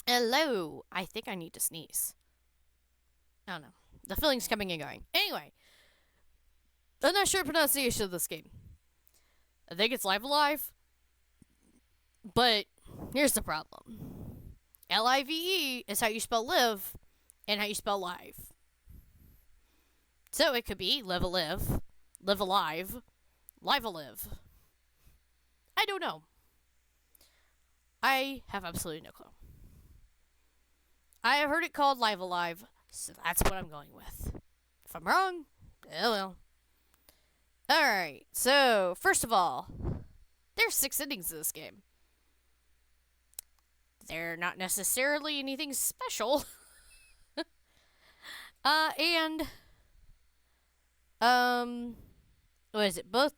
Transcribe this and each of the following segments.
Hello. I think I need to sneeze. I don't know. The feeling's coming and going. Anyway, I'm not sure pronunciation of this game. I think it's Live Alive, but here's the problem. Live is how you spell live and how you spell live. So it could be live a live, live alive, live a live. I don't know. I have absolutely no clue. I have heard it called Live Alive, so that's what I'm going with. If I'm wrong, oh well. Alright, so first of all, there's 6 endings to this game. They're not necessarily anything special. And what is it? Both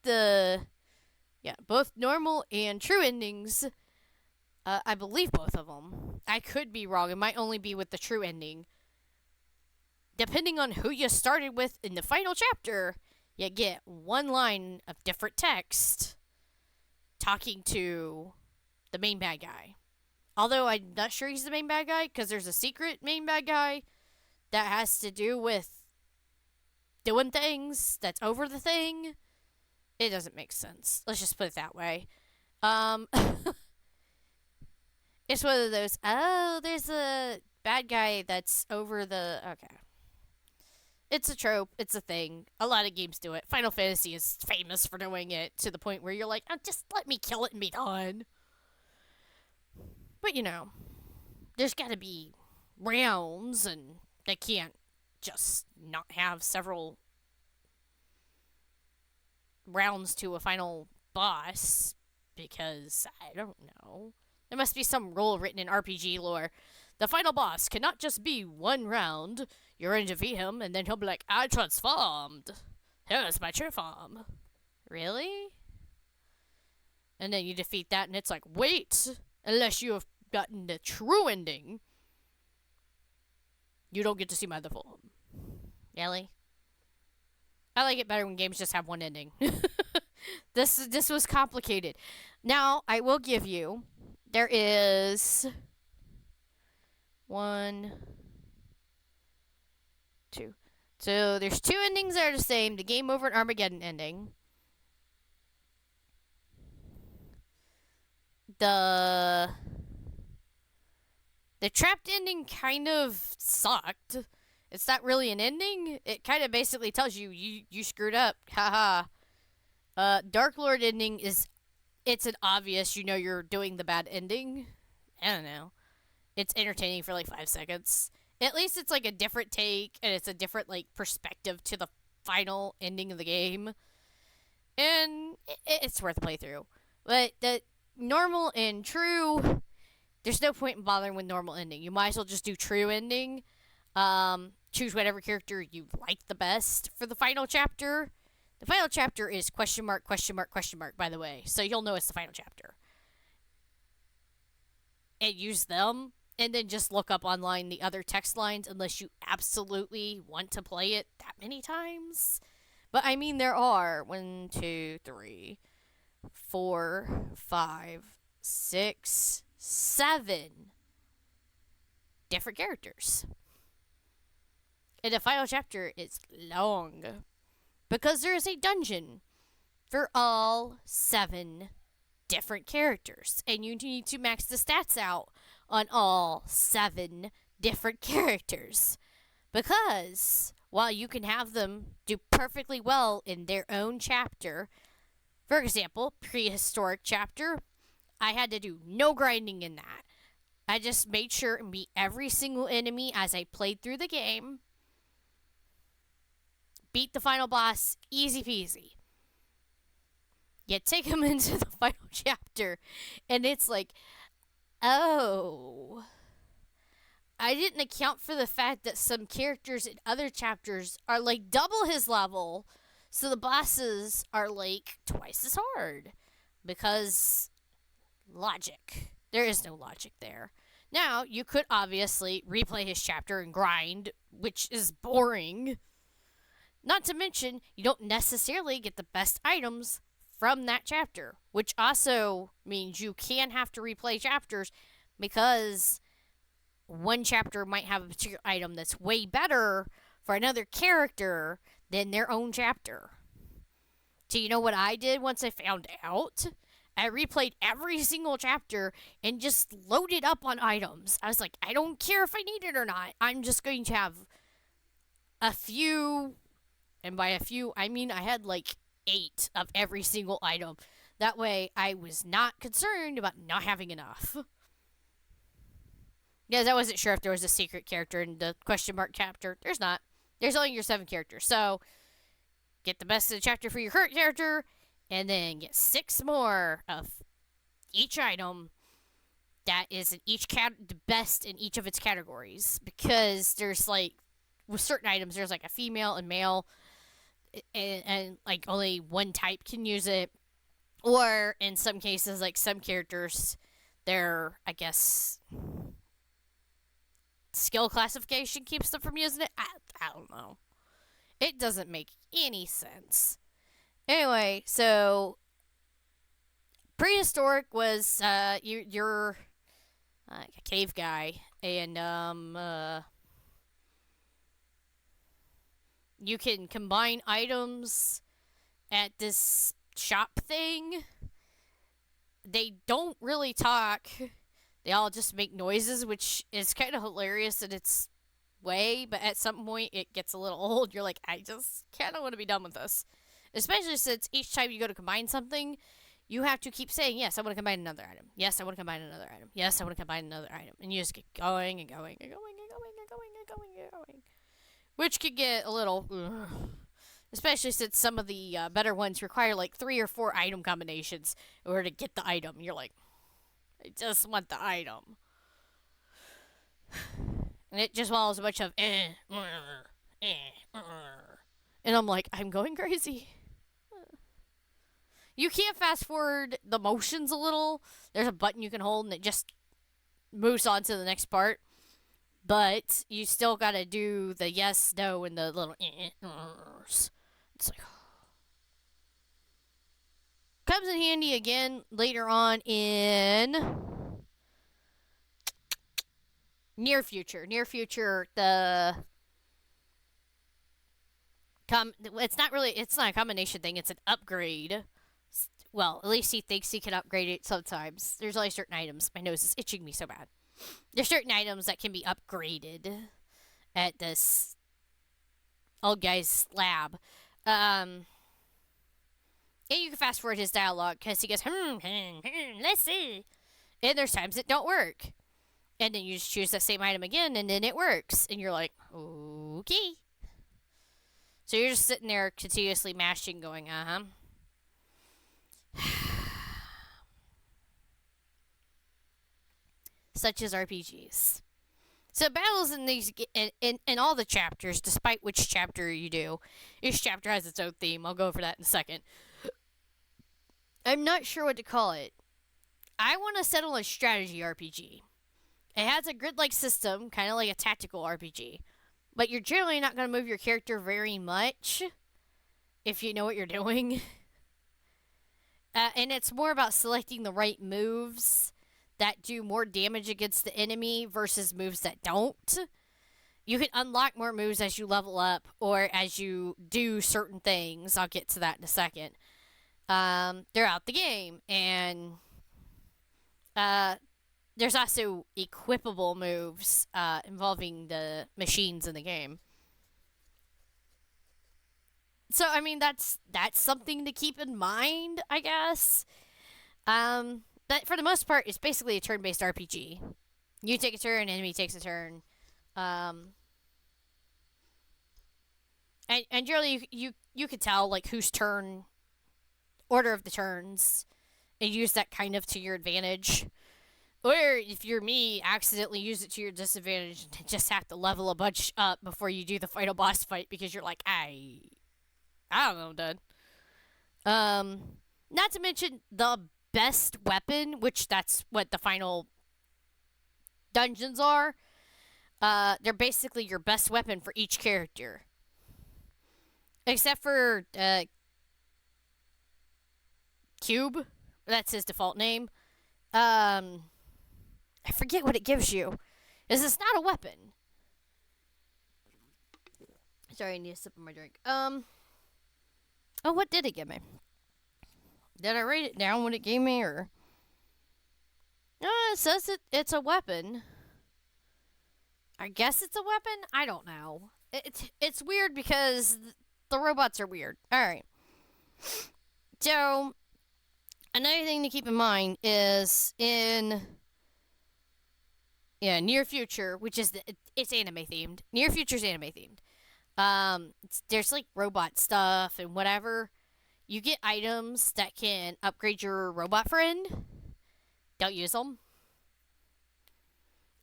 normal and true endings. I believe both of them. I could be wrong. It might only be with the true ending. Depending on who you started with in the final chapter, you get one line of different text talking to the main bad guy. Although I'm not sure he's the main bad guy because there's a secret main bad guy that has to do with doing things that's over the thing. It doesn't make sense. Let's just put it that way. It's one of those, oh, there's a bad guy that's over the. Okay. It's a trope. It's a thing. A lot of games do it. Final Fantasy is famous for doing it to the point where you're like, oh, just let me kill it and be done. But, there's got to be rounds, and they can't just not have several rounds to a final boss because I don't know. There must be some rule written in RPG lore. The final boss cannot just be one round. You're going to defeat him, and then he'll be like, I transformed. Here's my true form. Really? And then you defeat that, and it's like, wait, unless you have gotten the true ending, you don't get to see my other form. Really? I like it better when games just have one ending. This was complicated. Now, I will give you, there is 1, 2. So there's 2 endings that are the same. The Game Over and Armageddon ending. The trapped ending kind of sucked. It's not really an ending. It kind of basically tells you screwed up. Haha. Dark Lord ending it's an obvious you're doing the bad ending. I don't know. It's entertaining for like 5 seconds. At least it's like a different take and it's a different like perspective to the final ending of the game. And it's worth a playthrough. But the normal and true, there's no point in bothering with normal ending. You might as well just do true ending. Choose whatever character you like the best for the final chapter. The final chapter is question mark, question mark, question mark, by the way. So you'll know it's the final chapter. And use them, and then just look up online the other text lines unless you absolutely want to play it that many times. But I mean, there are 1, 2, 3, 4, 5, 6, 7 different characters. And the final chapter is long because there is a dungeon for all 7 different characters, and you need to max the stats out on all 7 different characters. Because while you can have them do perfectly well in their own chapter, for example, prehistoric chapter, I had to do no grinding in that. I just made sure and beat every single enemy as I played through the game. Beat the final boss, easy peasy. You take him into the final chapter, and it's like, oh, I didn't account for the fact that some characters in other chapters are like double his level, so the bosses are like twice as hard. Because logic. There is no logic there. Now, you could obviously replay his chapter and grind, which is boring. Not to mention, you don't necessarily get the best items from that chapter, which also means you can have to replay chapters because one chapter might have a particular item that's way better for another character than their own chapter. So you know what I did once I found out? I replayed every single chapter and just loaded up on items. I was like, I don't care if I need it or not. I'm just going to have a few, and by a few, I mean I had like 8 of every single item. That way, I was not concerned about not having enough. Because I wasn't sure if there was a secret character in the question mark chapter. There's not. There's only your 7 characters. So, get the best of the chapter for your current character, and then get 6 more of each item that is in each the best in each of its categories. Because there's like, with certain items, there's like a female and male, and like only one type can use it. Or in some cases, like some characters, their, I guess, skill classification keeps them from using it. I don't know. It doesn't make any sense. Anyway, so prehistoric was you're a cave guy, and you can combine items at this shop thing. They don't really talk. They all just make noises, which is kind of hilarious in its way, but at some point it gets a little old. You're like, I just kind of want to be done with this. Especially since each time you go to combine something, you have to keep saying, yes, I want to combine another item. Yes, I want to combine another item. Yes, I want to combine another item. And you just get going and going and going and going and going and going and going. Which could get a little... Especially since some of the better ones require like 3 or 4 item combinations in order to get the item. You're like, I just want the item. And it just follows a bunch of and I'm like, I'm going crazy. You can't fast forward the motions a little. There's a button you can hold and it just moves on to the next part. But you still gotta do the yes, no, and the little it's like, comes in handy again later on in near future. Near future, it's not a combination thing. It's an upgrade. Well, at least he thinks he can upgrade it sometimes. There's only certain items. My nose is itching me so bad. There's certain items that can be upgraded at this old guy's lab. And you can fast forward his dialogue because he goes, let's see. And there's times it don't work. And then you just choose the same item again, and then it works. And you're like, okay. So you're just sitting there continuously mashing, going, Such as RPGs. So battles in these in all the chapters, despite which chapter you do, each chapter has its own theme. I'll go over that in a second. I'm not sure what to call it. I want to settle a strategy RPG. It has a grid-like system, kind of like a tactical RPG. But you're generally not going to move your character very much if you know what you're doing. And it's more about selecting the right moves that do more damage against the enemy versus moves that don't. You can unlock more moves as you level up or as you do certain things. I'll get to that in a second. Throughout the game. And there's also equipable moves involving the machines in the game. So, I mean, that's something to keep in mind, I guess. But for the most part, it's basically a turn-based RPG. You take a turn, enemy takes a turn. And generally, you could tell, like, whose turn, order of the turns, and use that kind of to your advantage. Or, if you're me, accidentally use it to your disadvantage and just have to level a bunch up before you do the final boss fight because you're like, I don't know, dude. Not to mention the best weapon, which that's what the final dungeons are. They're basically your best weapon for each character. Except for Cube. That's his default name. I forget what it gives you. is it's not a weapon. Sorry, I need a sip of my drink. Oh, what did it give me? Did I write it down when it gave me, or? It says it's a weapon. I guess it's a weapon? I don't know. It's weird because the robots are weird. Alright. So, another thing to keep in mind is in near future, which is it's anime themed. Near future's anime themed. There's like robot stuff and whatever. You get items that can upgrade your robot friend. Don't use them.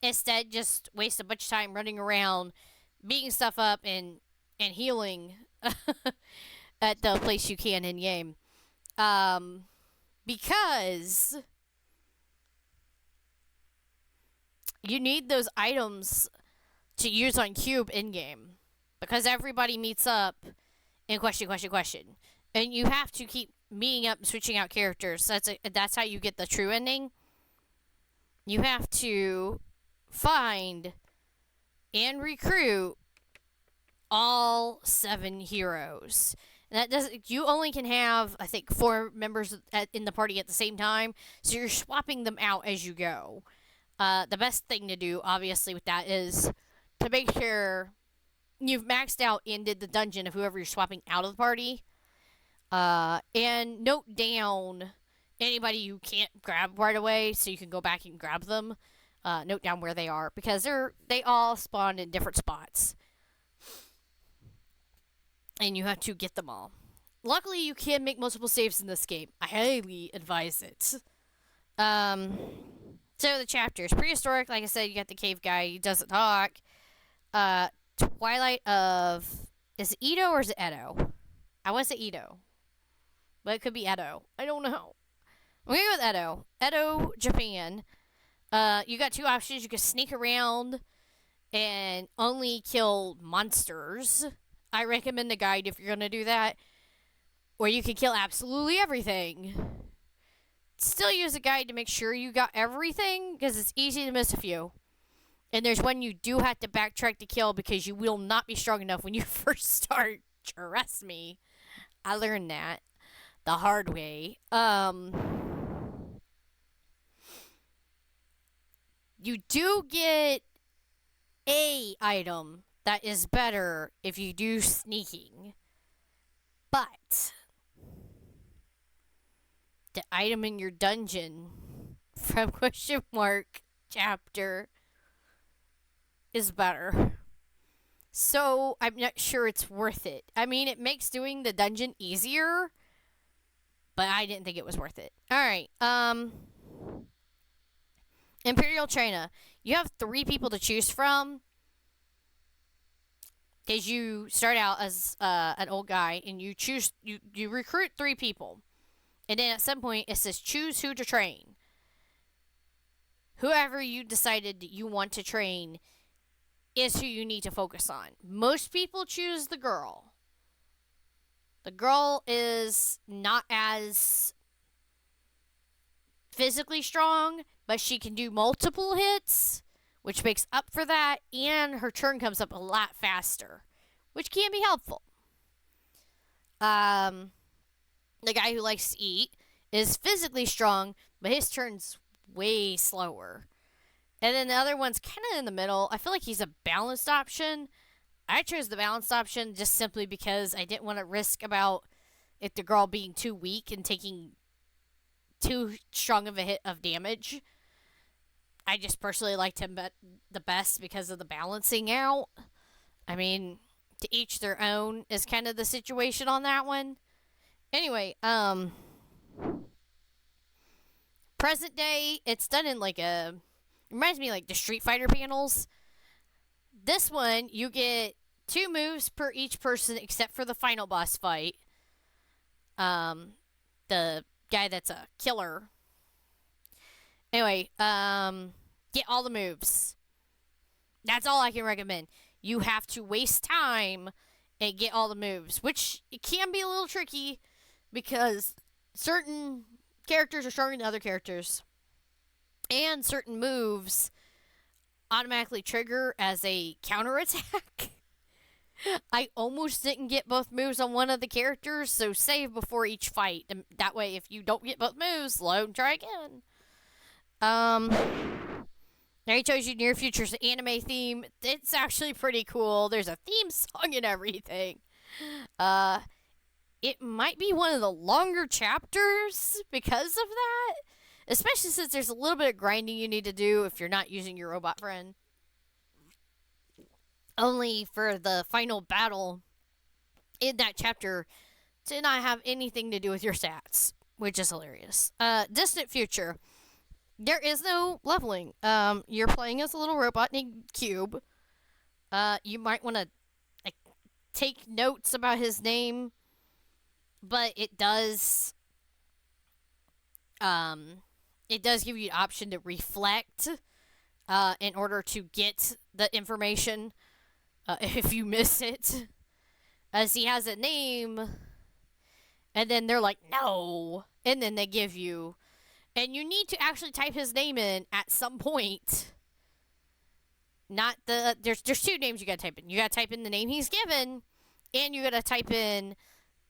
Instead, just waste a bunch of time running around, beating stuff up and healing at the place you can in game. Because you need those items to use on Cube in game. Because everybody meets up in question. And you have to keep meeting up and switching out characters. That's how you get the true ending. You have to find and recruit all 7 heroes. And that doesn't. You only can have, I think, 4 members in the party at the same time. So you're swapping them out as you go. The best thing to do, obviously, with that is to make sure you've maxed out and did the dungeon of whoever you're swapping out of the party. And note down anybody you can't grab right away so you can go back and grab them. Note down where they are because they all spawn in different spots. And you have to get them all. Luckily, you can make multiple saves in this game. I highly advise it. So the chapters. Prehistoric, like I said, you got the cave guy. He doesn't talk. Twilight of... Is it Edo or is it Edo? I want to say Edo. But it could be Edo. I don't know. I'm going to go with Edo. Edo, Japan. You got 2 options. You can sneak around and only kill monsters. I recommend the guide if you're going to do that. Or you can kill absolutely everything. Still use a guide to make sure you got everything, because it's easy to miss a few. And there's one you do have to backtrack to kill because you will not be strong enough when you first start. Trust me. I learned that the hard way. You do get a item that is better if you do sneaking. But the item in your dungeon from question mark chapter is better. So I'm not sure it's worth it. I mean, it makes doing the dungeon easier, but I didn't think it was worth it. Alright, Imperial China. You have 3 people to choose from. Because you start out as an old guy, and you recruit 3 people. And then at some point, it says choose who to train. Whoever you decided you want to train is who you need to focus on. Most people choose the girl. The girl is not as physically strong, but she can do multiple hits, which makes up for that, and her turn comes up a lot faster, which can be helpful. The guy who likes to eat is physically strong, but his turn's way slower. And then the other one's kind of in the middle. I feel like he's a balanced option. I chose the balanced option just simply because I didn't want to risk about if the girl being too weak and taking too strong of a hit of damage. I just personally liked him the best because of the balancing out. I mean, to each their own is kind of the situation on that one. Anyway, present day, it's done in like a... Reminds me of like the Street Fighter panels. This one, you get 2 moves per each person except for the final boss fight. The guy that's a killer. Anyway, get all the moves. That's all I can recommend. You have to waste time and get all the moves, which it can be a little tricky because certain characters are stronger than other characters. And certain moves automatically trigger as a counterattack. I almost didn't get both moves on one of the characters, so save before each fight. And that way, if you don't get both moves, load and try again. Now he shows you near future's anime theme. It's actually pretty cool. There's a theme song and everything. It might be one of the longer chapters because of that. Especially since there's a little bit of grinding you need to do if you're not using your robot friend. Only for the final battle in that chapter did not have anything to do with your stats, which is hilarious. Distant future. There is no leveling. You're playing as a little robot named Cube. You might want to like, take notes about his name, but it does give you the option to reflect in order to get the information if you miss it. As he has a name, and then they're like, no, and then they give you. And you need to actually type his name in at some point. Not the there's two names you gotta type in. You gotta type in the name he's given, and you gotta type in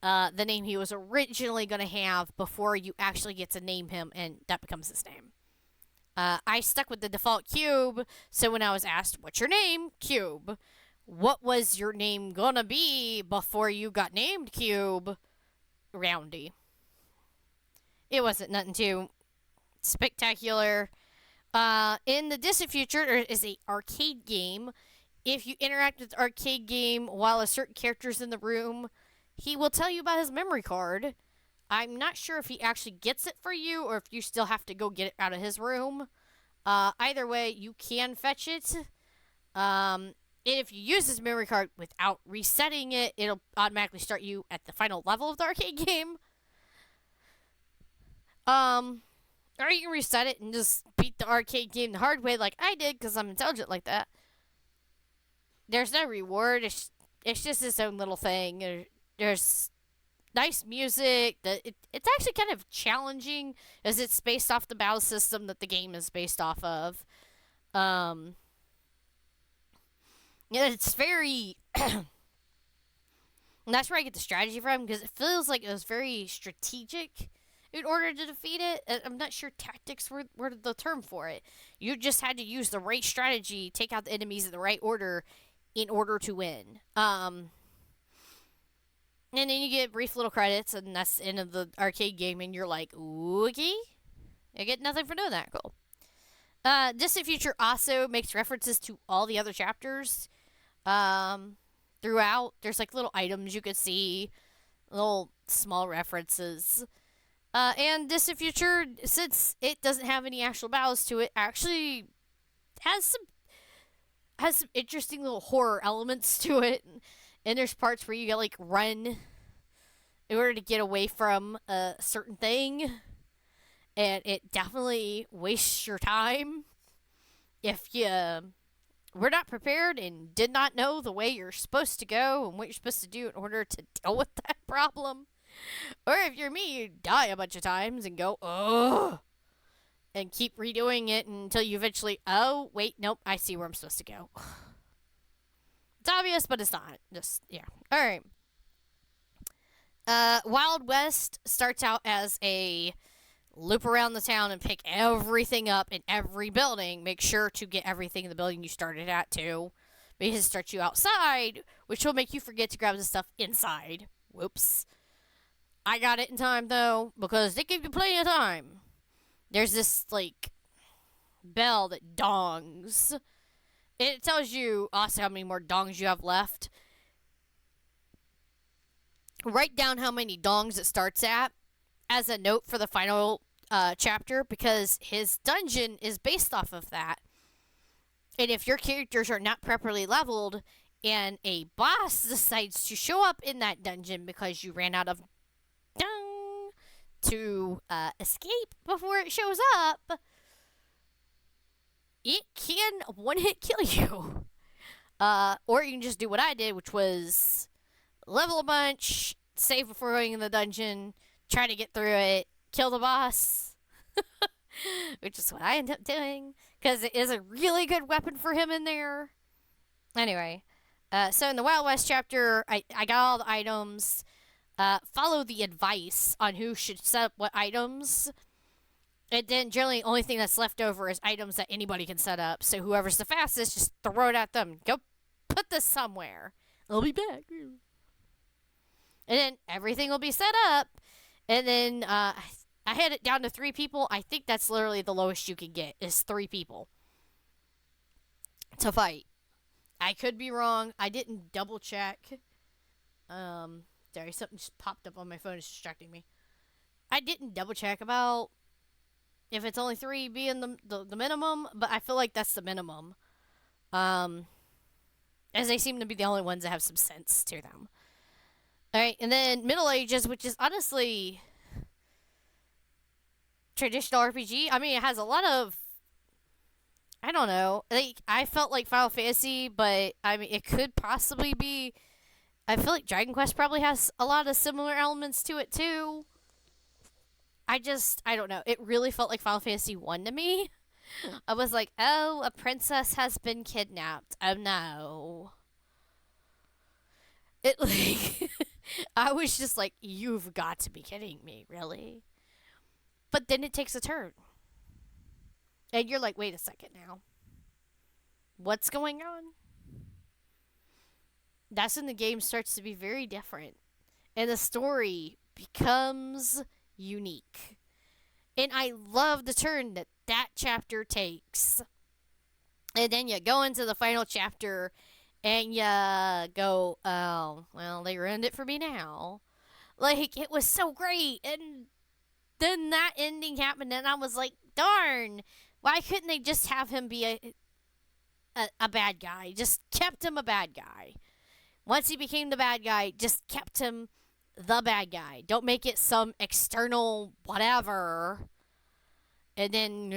the name he was originally gonna have before you actually get to name him, and that becomes his name. I stuck with the default Cube, so when I was asked, "What's your name?" Cube. What was your name gonna be before you got named Cube? Roundy. It wasn't nothing too spectacular. In the distant future, there is a arcade game. If you interact with the arcade game while a certain character's in the room, he will tell you about his memory card. I'm not sure if he actually gets it for you or if you still have to go get it out of his room. Either way, you can fetch it. If you use his memory card without resetting it, it'll automatically start you at the final level of the arcade game. Or you can reset it and just beat the arcade game the hard way like I did because I'm intelligent like that. There's no reward. It's just its own little thing. There's nice music. It's actually kind of challenging as it's based off the battle system that the game is based off of. It's very... and that's where I get the strategy from because it feels like it was very strategic in order to defeat it. I'm not sure tactics were the term for it. You just had to use the right strategy, take out the enemies in the right order in order to win. And then you get brief little credits, and that's the end of the arcade game, and you're like, okay, I get nothing for doing that. Cool. Distant Future also makes references to all the other chapters throughout. There's like little items you could see, little small references. And Distant Future, since it doesn't have any actual battles to it, actually has some interesting little horror elements to it. And there's parts where you gotta like run in order to get away from a certain thing. And it definitely wastes your time if you were not prepared and did not know the way you're supposed to go and what you're supposed to do in order to deal with that problem. Or if you're me, you die a bunch of times and go, ugh, and keep redoing it until you eventually, oh, wait, nope, I see where I'm supposed to go. It's obvious, but it's not. Just, yeah. Alright. Wild West starts out as a loop around the town and pick everything up in every building. Make sure to get everything in the building you started at, too. Because it starts you outside, which will make you forget to grab the stuff inside. Whoops. I got it in time, though, because they give you plenty of time. There's this, like, bell that dongs. It tells you also how many more dongs you have left. Write down how many dongs it starts at as a note for the final chapter, because his dungeon is based off of that. And if your characters are not properly leveled and a boss decides to show up in that dungeon because you ran out of to escape before it shows up, it can one-hit kill you. Or you can just do what I did, which was level a bunch, save before going in the dungeon, try to get through it, kill the boss, which is what I end up doing because it is a really good weapon for him in there. Anyway, so in the Wild West chapter, I got all the items. Follow the advice on who should set up what items. And then generally, the only thing that's left over is items that anybody can set up. So whoever's the fastest, just throw it at them. Go put this somewhere. I'll be back. And then everything will be set up. And then I had it down to 3 people. I think that's literally the lowest you can get is 3 people to fight. I could be wrong. I didn't double check. Sorry, something just popped up on my phone. It's distracting me. I didn't double check about if it's only 3 being the minimum, but I feel like that's the minimum. As they seem to be the only ones that have some sense to them. Alright, and then Middle Ages, which is honestly traditional RPG. I mean, it has a lot of, I don't know, like, I felt like Final Fantasy, but I mean, it could possibly be, I feel like Dragon Quest probably has a lot of similar elements to it too. I don't know, it really felt like Final Fantasy 1 to me. I was like, oh, a princess has been kidnapped. Oh no. It like, I was just like, you've got to be kidding me, really? But then it takes a turn. And you're like, wait a second now. What's going on? That's when the game starts to be very different. And the story becomes unique. And I love the turn that that chapter takes. And then you go into the final chapter and you go, oh, well, they ruined it for me now. Like, it was so great. And then that ending happened, and I was like, darn, why couldn't they just have him be a bad guy? Just kept him a bad guy. Once he became the bad guy, just kept him the bad guy. Don't make it some external whatever. And then,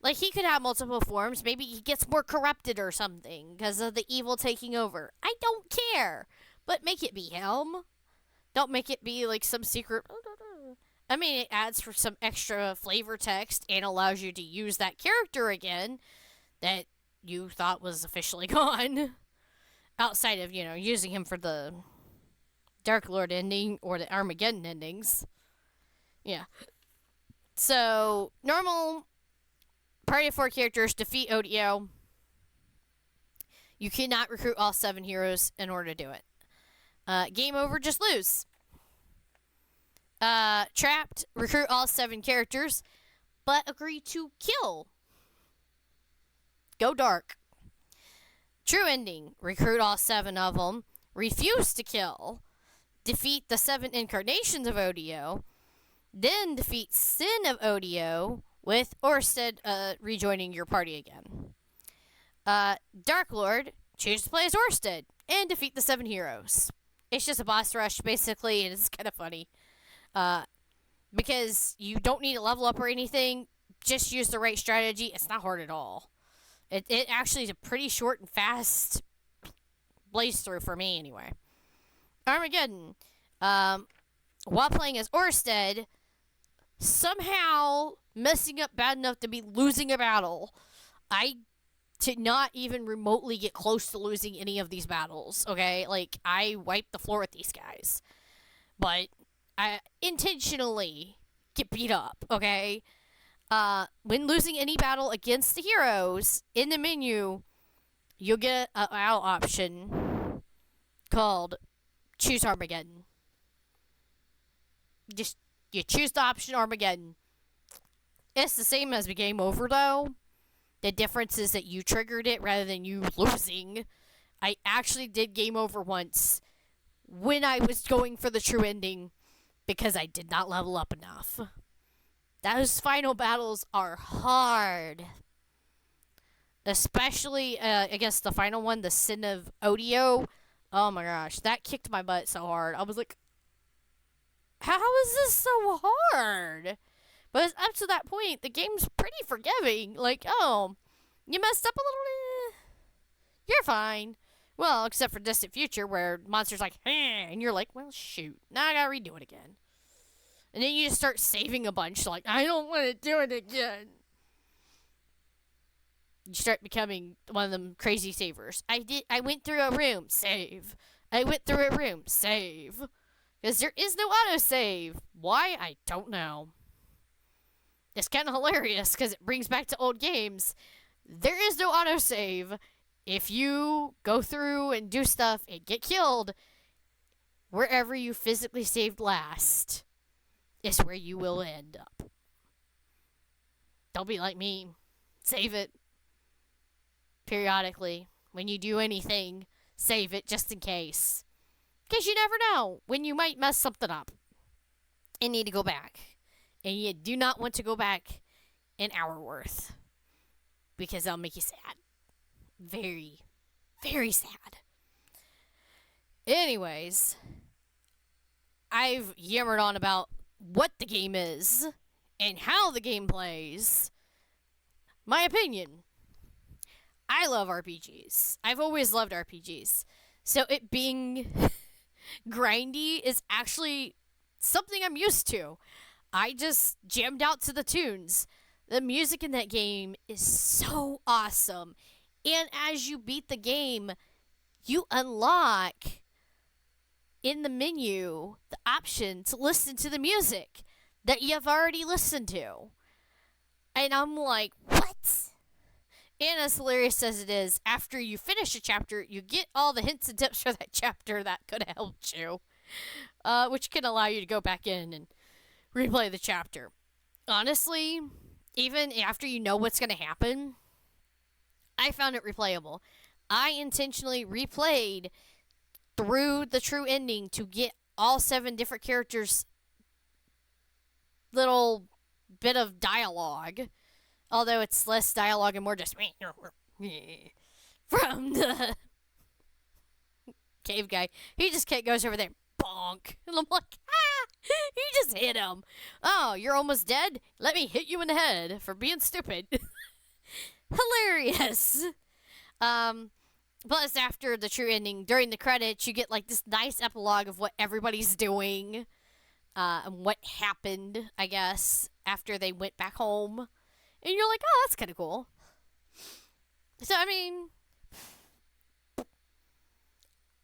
like, he could have multiple forms. Maybe he gets more corrupted or something because of the evil taking over. I don't care. But make it be him. Don't make it be, like, some secret. I mean, it adds for some extra flavor text and allows you to use that character again that you thought was officially gone. Outside of, using him for the Dark Lord ending or the Armageddon endings. Yeah. So, normal party of 4 characters defeat Odio. You cannot recruit all 7 heroes in order to do it. Game over, just lose. Trapped, recruit all 7 characters, but agree to kill. Go dark. True ending, recruit all 7 of them, refuse to kill, defeat the 7 incarnations of Odio, then defeat Sin of Odio, with Orsted rejoining your party again. Dark Lord, choose to play as Orsted, and defeat the 7 heroes. It's just a boss rush, basically, and it's kind of funny. Because you don't need to level up or anything, just use the right strategy. It's not hard at all. It actually is a pretty short and fast blaze through for me, anyway. Armageddon. While playing as Orsted, somehow messing up bad enough to be losing a battle. I did not even remotely get close to losing any of these battles, okay? Like, I wiped the floor with these guys. But I intentionally get beat up, okay? When losing any battle against the heroes, in the menu, you'll get an out option called Choose Armageddon. Just, you choose the option Armageddon. It's the same as the game over, though. The difference is that you triggered it rather than you losing. I actually did game over once when I was going for the true ending because I did not level up enough. Those final battles are hard. Especially, I guess, the final one, the Sin of Odio. Oh my gosh, that kicked my butt so hard. I was like, how is this so hard? But up to that point, the game's pretty forgiving. Like, oh, you messed up a little, you're fine. Well, except for Distant Future, where monsters like, and you're like, well, shoot, now I gotta redo it again. And then you just start saving a bunch, like, I don't want to do it again. You start becoming one of them crazy savers. I went through a room, save. I went through a room, save. Because there is no autosave. Why? I don't know. It's kind of hilarious because it brings back to old games. There is no autosave. If you go through and do stuff and get killed, wherever you physically saved last is where you will end up. Don't be like me. Save it periodically. When you do anything, save it just in case. Because you never know when you might mess something up and need to go back. And you do not want to go back an hour worth. Because that'll make you sad. Very, very sad. Anyways, I've yammered on about what the game is and how the game plays. My opinion. I love RPGs. I've always loved RPGs. So it being grindy is actually something I'm used to. I just jammed out to the tunes. The music in that game is so awesome. And as you beat the game, you unlock in the menu the option to listen to the music that you've already listened to. And I'm like, what? And as hilarious as it is, after you finish a chapter, you get all the hints and tips for that chapter that could have helped you, which can allow you to go back in and replay the chapter. Honestly, even after you know what's going to happen, I found it replayable. I intentionally replayed through the true ending to get all 7 different characters' little bit of dialogue. Although it's less dialogue and more just from the cave guy. He just goes over there, bonk. And I'm like, he just hit him. Oh, you're almost dead? Let me hit you in the head for being stupid. Hilarious. Plus, after the true ending, during the credits, you get like this nice epilogue of what everybody's doing and what happened, I guess, after they went back home. And you're like, oh, that's kind of cool. So, I mean,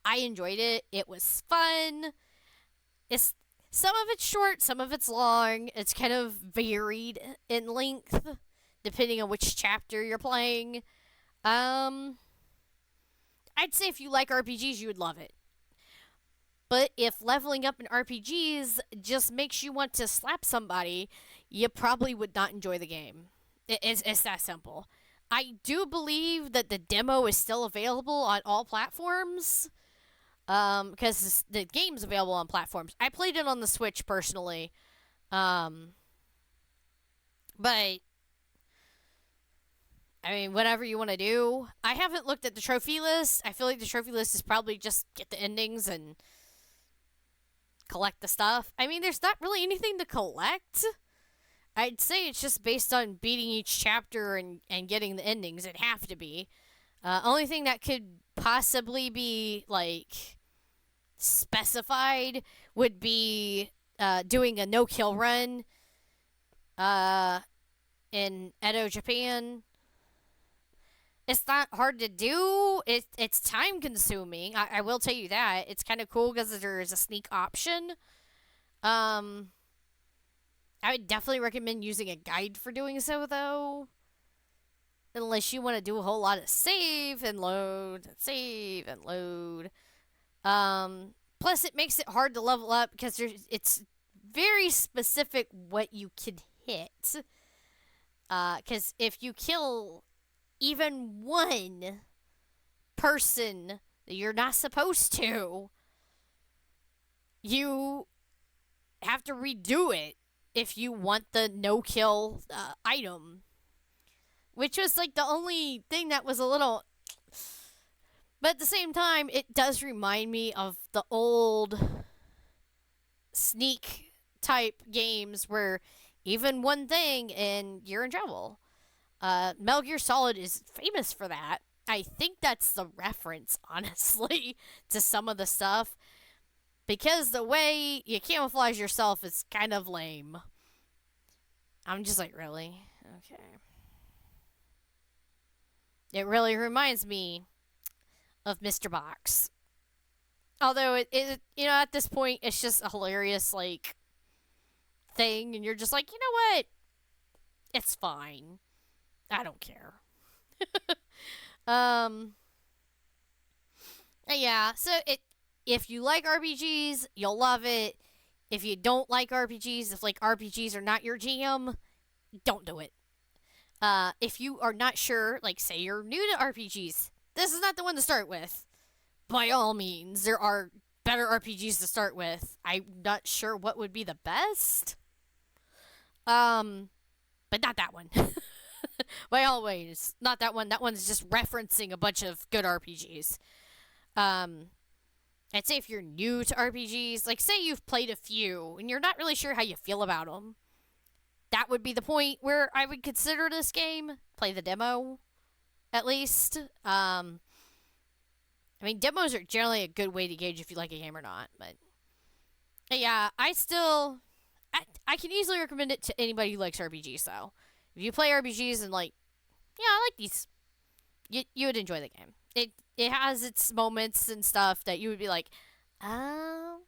I enjoyed it. It was fun. It's some of it's short, some of it's long. It's kind of varied in length, depending on which chapter you're playing. I'd say if you like RPGs, you would love it. But if leveling up in RPGs just makes you want to slap somebody, you probably would not enjoy the game. It's that simple. I do believe that the demo is still available on all platforms. Because the game's available on platforms. I played it on the Switch personally. But I mean, whatever you want to do. I haven't looked at the trophy list. I feel like the trophy list is probably just get the endings and collect the stuff. I mean, there's not really anything to collect. I'd say it's just based on beating each chapter and getting the endings. It'd have to be. Only thing that could possibly be, like, specified would be doing a no-kill run in Edo, Japan. It's not hard to do. It's time-consuming. I will tell you that. It's kind of cool because there is a sneak option. I would definitely recommend using a guide for doing so, though. Unless you want to do a whole lot of save and load, save and load. Plus, it makes it hard to level up because it's very specific what you can hit. Because if you kill even one person that you're not supposed to, you have to redo it if you want the no-kill item. Which was like the only thing that was a little... But at the same time, it does remind me of the old sneak type games where even one thing and you're in trouble. Metal Gear Solid is famous for that. I think that's the reference, honestly, to some of the stuff. because the way you camouflage yourself is kind of lame. I'm just like, really? Okay. It really reminds me of Mr. Box. Although at this point, it's just a hilarious, like, thing, and you're just like, you know what? It's fine. I don't care. Um, yeah, so if you like RPGs, you'll love it. If you don't like RPGs, if like RPGs are not your jam, don't do it. If you are not sure, like say you're new to RPGs, this is not the one to start with. By all means, there are better RPGs to start with. I'm not sure what would be the best. Um, but not that one. By all means, not that one. That one's just referencing a bunch of good RPGs. Um, I'd say if you're new to RPGs, like say you've played a few and you're not really sure how you feel about them, that would be the point where I would consider this game. Play the demo, at least. I mean, demos are generally a good way to gauge if you like a game or not. But yeah, I can easily recommend it to anybody who likes RPGs. Though, if you play RPGs and like, yeah, I like these, you would enjoy the game. It has its moments and stuff that you would be like, oh,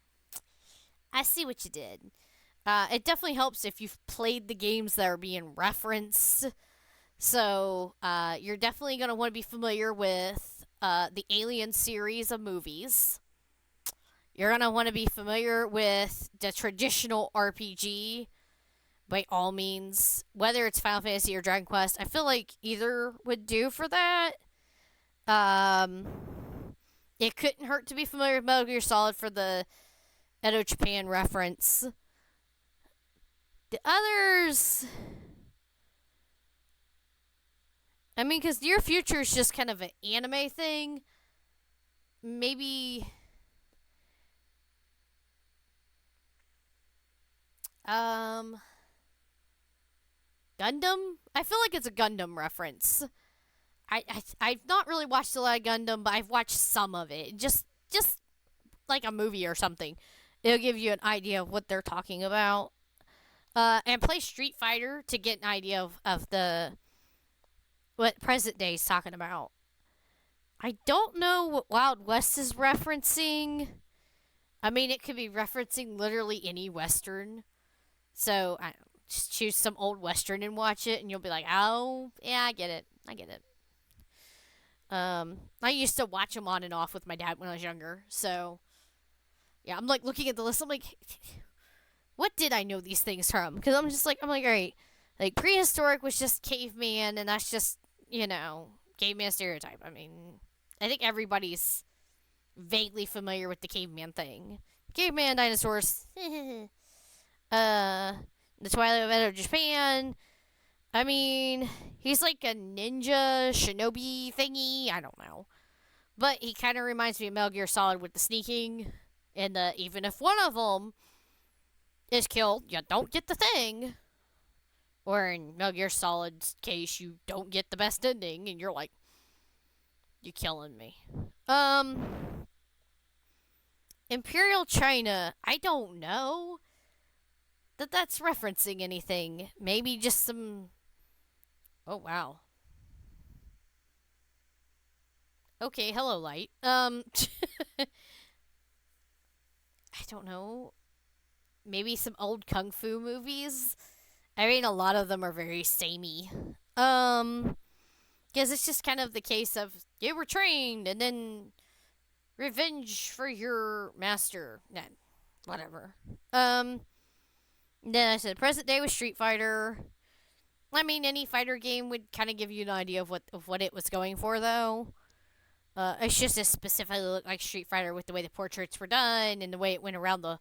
I see what you did. It definitely helps if you've played the games that are being referenced. So you're definitely going to want to be familiar with the Alien series of movies. You're going to want to be familiar with the traditional RPG by all means, whether it's Final Fantasy or Dragon Quest. I feel like either would do for that. Um, it couldn't hurt to be familiar with Metal Gear Solid for the Edo Japan reference. The others, I mean, because Near Future is just kind of an anime thing. Maybe. Um. Gundam? I feel like it's a Gundam reference. I've not really watched a lot of Gundam, but I've watched some of it. Just like a movie or something. It'll give you an idea of what they're talking about. And play Street Fighter to get an idea of the what present day is talking about. I don't know what Wild West is referencing. I mean, it could be referencing literally any Western. So, I don't know, just choose some old Western and watch it, and you'll be like, oh, yeah, I get it. I get it. I used to watch them on and off with my dad when I was younger. So, yeah, I'm like looking at the list. I'm like, what did I know these things from? Because I'm like, all right, like prehistoric was just caveman, and that's just caveman stereotype. I mean, I think everybody's vaguely familiar with the caveman thing. Caveman, dinosaurs, the Twilight of Edo Japan. I mean, he's like a ninja shinobi thingy. I don't know, but he kind of reminds me of Metal Gear Solid with the sneaking, and even if one of them is killed, you don't get the thing. Or in Metal Gear Solid's case, you don't get the best ending, and you're like, you're killing me. Imperial China, I don't know that's referencing anything. Maybe just some. Oh wow. Okay, hello, light. I don't know. Maybe some old kung fu movies. I mean, a lot of them are very samey. Because it's just kind of the case of you were trained and then revenge for your master. Nah, whatever. Then I said present day with Street Fighter. I mean, any fighter game would kind of give you an idea of what it was going for, though. It's just as specifically looked like Street Fighter with the way the portraits were done and the way it went around the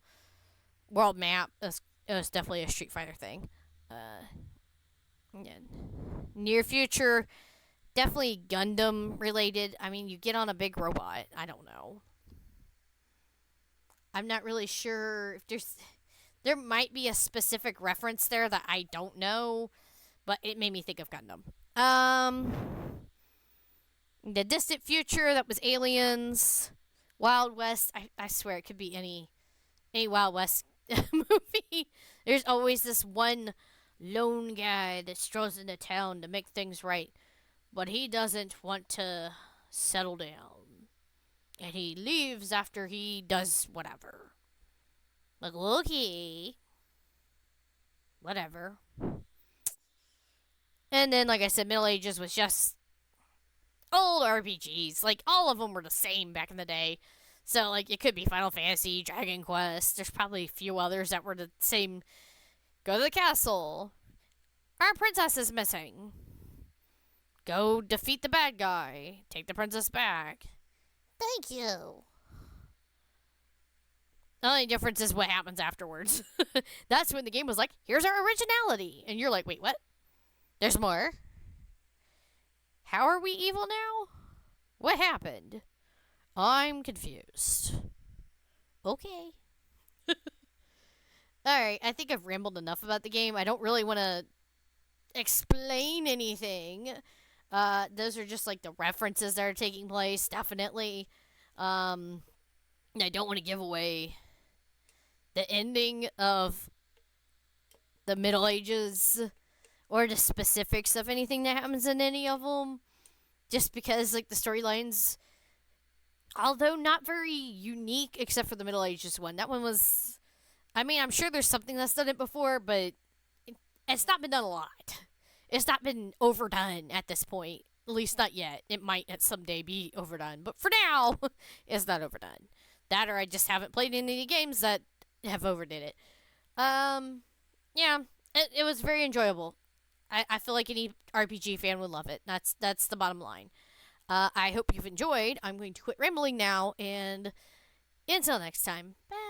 world map. It was definitely a Street Fighter thing. Yeah. Near future, definitely Gundam related. I mean, you get on a big robot. I don't know. I'm not really sure if there might be a specific reference there that I don't know, but it made me think of Gundam. The distant future that was aliens, Wild West. I swear it could be any a Wild West movie. There's always this one lone guy that strolls into town to make things right, but he doesn't want to settle down. And he leaves after he does whatever. Like, okay, whatever. And then, like I said, Middle Ages was just old RPGs. Like, all of them were the same back in the day. So, like, it could be Final Fantasy, Dragon Quest. There's probably a few others that were the same. Go to the castle. Our princess is missing. Go defeat the bad guy. Take the princess back. Thank you. The only difference is what happens afterwards. That's when the game was like, here's our originality. And you're like, wait, what? There's more? How are we evil now? What happened? I'm confused. Okay. Alright, I think I've rambled enough about the game. I don't really want to explain anything. Those are just like the references that are taking place, definitely. I don't want to give away the ending of the Middle Ages or the specifics of anything that happens in any of them, just because like the storylines, although not very unique except for the Middle Ages one, that one was. I mean, I'm sure there's something that's done it before, but it's not been done a lot. It's not been overdone at this point. At least not yet. It might at someday be overdone, but for now, it's not overdone. That or I just haven't played any games that have overdid it. Yeah, it was very enjoyable. I feel like any RPG fan would love it. That's the bottom line. I hope you've enjoyed. I'm going to quit rambling now, and until next time, bye.